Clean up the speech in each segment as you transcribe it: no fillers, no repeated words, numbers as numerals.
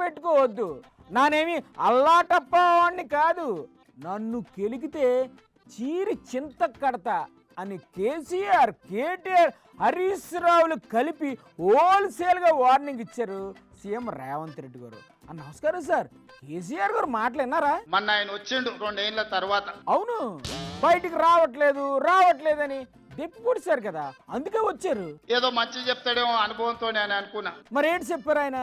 పెట్టుకోవద్దు. నానేమి అల్లాటప్పవాణ్ణి కాదు. నన్ను కెలికితే చీరి చింత కడతా అని కేసీఆర్, కేటీఆర్, హరీష్ రావులు కలిపి హోల్సేల్గా వార్నింగ్ ఇచ్చారు సీఎం రేవంత్ రెడ్డి గారు. నమస్కారం సార్, కేసీఆర్ గారు మాటలు విన్నారా? మొన్న ఆయన వచ్చిండు 2 ఏళ్ల తర్వాత. అవును, బయటికి రావట్లేదని దెప్పి పొడిచారు కదా, అందుకే వచ్చారు. ఏదో మంచి చెప్తాడేమో అనుభవంతో నేను అనుకున్నా. మరి ఏంటి చెప్పారు ఆయన?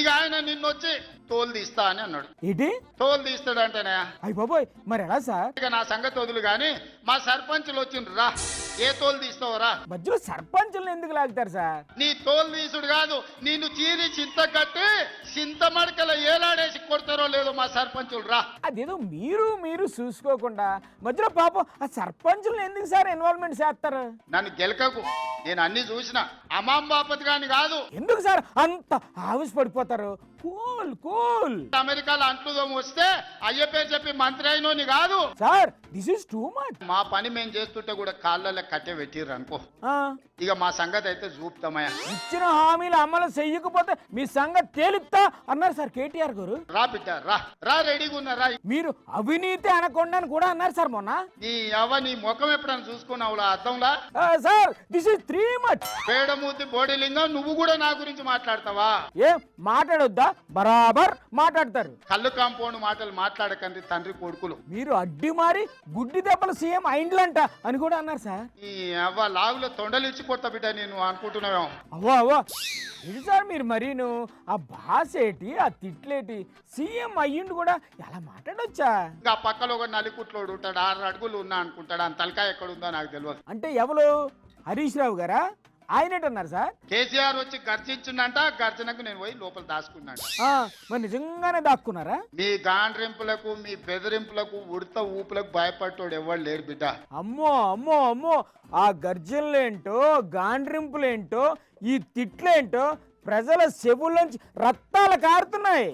ఇక ఆయన నిన్నొచ్చి తోలు తీస్తా అని అన్నాడు. ఏంటి తోలు తీస్తాడంటేనే అయ్య బాబోయ్, మరి ఎలా సార్? ఇక నా సంగతి వదులు గాని మా సర్పంచులు వచ్చిండ్రు. రా, ఏ తోలు తీస్తావరా? మధ్యలో సర్పంచులను ఎందుకు లాగుతారు సార్? నీ తోలు తీసుడు కాదు, నిన్ను చీరి చింత కట్టి చింత మడకల ఏలాడేసి కొడతారో లేదో మా సర్పంచులు. రా, అదేదో మీరు చూసుకోకుండా మధ్యలో పాపం ఆ సర్పంచులను ఎందుకు సార్ ఇన్వాల్వ్మెంట్ చేస్తారు? నన్ను గెలకకు, నేను అన్ని చూసిన. అమ్మాం బాపతి గాని కాదు. ఎందుకు సార్ అంత ఆవేశపడిపోతారు? కూల్. అమెరికాలో అంట్లుదం వస్తే అయ్య పేరు చెప్పి మంత్రి అయినోని కాదు sir. This is too much. మా పని మేము చేస్తుంటే కూడా కాళ్ళ కట్టే పెట్టిర్రు అనుకో. ఇక మా సంగతి అయితే చూపుతామయ్యా. ఇచ్చిన హామీలు అమలు చెయ్యకపోతే మీ సంగతి తేలుస్తా అన్నారు సార్ కేటీఆర్ గారు. రా బిడ్డ, రా రెడీగా ఉన్నారా? మీరు అవినీతి అనకుండా కూడా అన్నారు సార్ మొన్న. నీ ముఖం ఎప్పుడైనా చూసుకున్నావులా అద్దంలా? Sir this is three much. పేడమూతి బోడీలింగం, నువ్వు కూడా నా గురించి మాట్లాడతావా? ఏం మాట్లాడొద్దా? బరాబర్ మాట్లాడతారు. కళ్ళు కాంపౌండ్ మాటలు మాట్లాడకండి తండ్రి కొడుకులు. మీరు అడ్డి మారి గుడ్డి దెబ్బల సీఎం అయిండ్లంట అని కూడా అన్నారు సార్. ఈ అవ్వ లాగులో తొండలు ఇచ్చి కొత్త బిడ్డ నేను అనుకుంటున్నావేమో. అవ్వా ఇది సార్ మీరు మరీను ఆ భాష ఏంటి, ఆ తిట్లేటి? సీఎం అయ్యిండు కూడా ఎలా మాట్లాడొచ్చా? ఇంకా పక్కలో ఒక నలికుట్లోడు ఉంటాడు, 6 అడుగులు ఉన్నా అనుకుంటాడు. ఆ తలకాయ ఎక్కడ ఉందో నాకు తెలియదు. అంటే ఎవరు? హరీష్ రావు గారా? ఆయనేటన్నారు సార్. కేసీఆర్ వచ్చి గర్జించిండంట, గర్జనకు నేను పోయి లోపల దాచుకున్నాడు. మరి నిజంగానే దాక్కున్నారా? మీ గాండ్రింపులకు, మీ బెదిరింపులకు, ఉడత ఊపులకు భయపడ్డాడు ఎవరు లేడు బిడ్డ. అమ్మో ఆ గర్జనలేంటో, గాండ్రింపులేంటో, ఈ తిట్లేంటో ప్రజల చెవుల్లోంచి రక్తాలు కారుతున్నాయి.